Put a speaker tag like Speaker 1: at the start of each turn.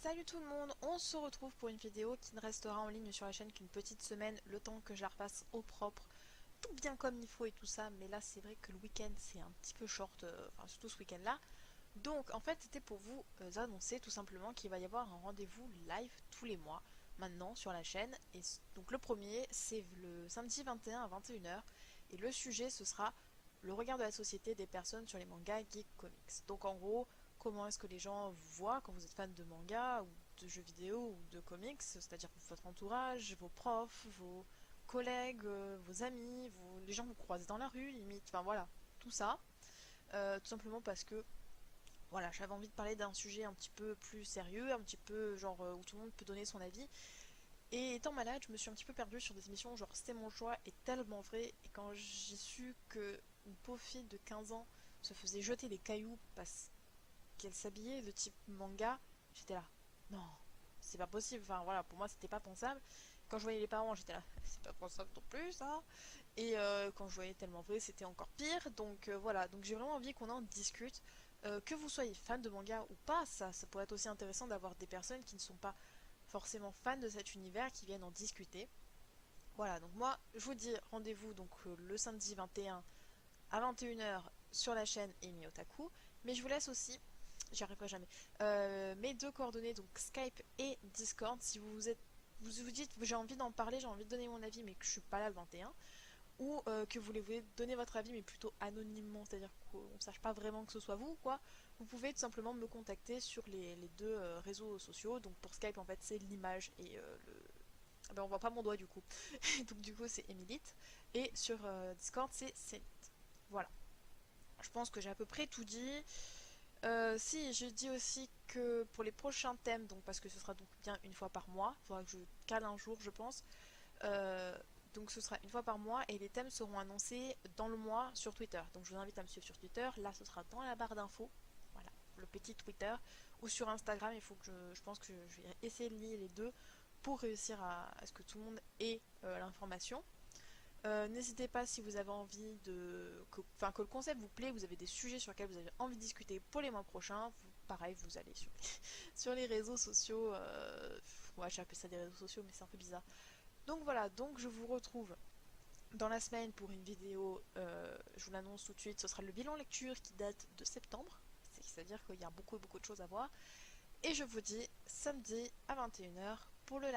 Speaker 1: Salut tout le monde, on se retrouve pour une vidéo qui ne restera en ligne sur la chaîne qu'une petite semaine, le temps que je la repasse au propre, tout bien comme il faut et tout ça, mais là c'est vrai que le week-end c'est un petit peu short, enfin surtout ce week-end là. Donc en fait c'était pour vous annoncer tout simplement qu'il va y avoir un rendez-vous live tous les mois maintenant sur la chaîne. Et donc le premier c'est le samedi 21 à 21h et le sujet ce sera le regard de la société des personnes sur les mangas geek comics. Donc en gros, comment est-ce que les gens vous voient quand vous êtes fan de manga ou de jeux vidéo ou de comics, c'est-à-dire votre entourage, vos profs, vos collègues, vos amis, les gens que vous croisez dans la rue, limite, enfin voilà, tout ça. Tout simplement parce que voilà, j'avais envie de parler d'un sujet un petit peu plus sérieux, un petit peu genre où tout le monde peut donner son avis. Et étant malade, je me suis un petit peu perdue sur des émissions genre C'était mon choix est tellement vrai. Et quand j'ai su que une pauvre fille de 15 ans se faisait jeter des cailloux parce qu'elle s'habillait de type manga, j'étais là. Non, c'est pas possible. Enfin voilà, pour moi c'était pas pensable. Quand je voyais les parents, j'étais là. C'est pas pensable non plus ça. Et quand je voyais tellement vrai, c'était encore pire. Donc voilà, donc j'ai vraiment envie qu'on en discute. Que vous soyez fan de manga ou pas, ça pourrait être aussi intéressant d'avoir des personnes qui ne sont pas forcément fans de cet univers qui viennent en discuter. Voilà, donc moi je vous dis rendez-vous donc le samedi 21 à 21h sur la chaîne Emi Otaku, mais je vous laisse aussi, j'y arriverai jamais, mes deux coordonnées, donc Skype et Discord, si vous dites j'ai envie d'en parler, j'ai envie de donner mon avis mais que je suis pas là le 21, ou que vous voulez donner votre avis mais plutôt anonymement, c'est-à-dire qu'on ne sache pas vraiment que ce soit vous quoi, vous pouvez tout simplement me contacter sur les deux réseaux sociaux. Donc pour Skype en fait c'est l'image et ah ben, on voit pas mon doigt du coup. Donc du coup c'est Emilite. Et sur Discord c'est Céline. Voilà. Je pense que j'ai à peu près tout dit. Si, je dis aussi que pour les prochains thèmes, donc parce que ce sera donc bien une fois par mois, il faudra que je cale un jour je pense. Euh, donc ce sera une fois par mois et les thèmes seront annoncés dans le mois sur Twitter. Donc je vous invite à me suivre sur Twitter. Là ce sera dans la barre d'infos. Voilà, le petit Twitter. Ou sur Instagram, il faut que je pense que je vais essayer de lier les deux pour réussir à ce que tout le monde ait l'information. N'hésitez pas si vous avez envie que le concept vous plaît, vous avez des sujets sur lesquels vous avez envie de discuter pour les mois prochains. Pareil, vous allez sur sur les réseaux sociaux. Ouais, j'ai appelé ça des réseaux sociaux, mais c'est un peu bizarre. Donc voilà, donc je vous retrouve dans la semaine pour une vidéo, je vous l'annonce tout de suite, ce sera le bilan lecture qui date de septembre, c'est-à-dire qu'il y a beaucoup de choses à voir. Et je vous dis samedi à 21h pour le live.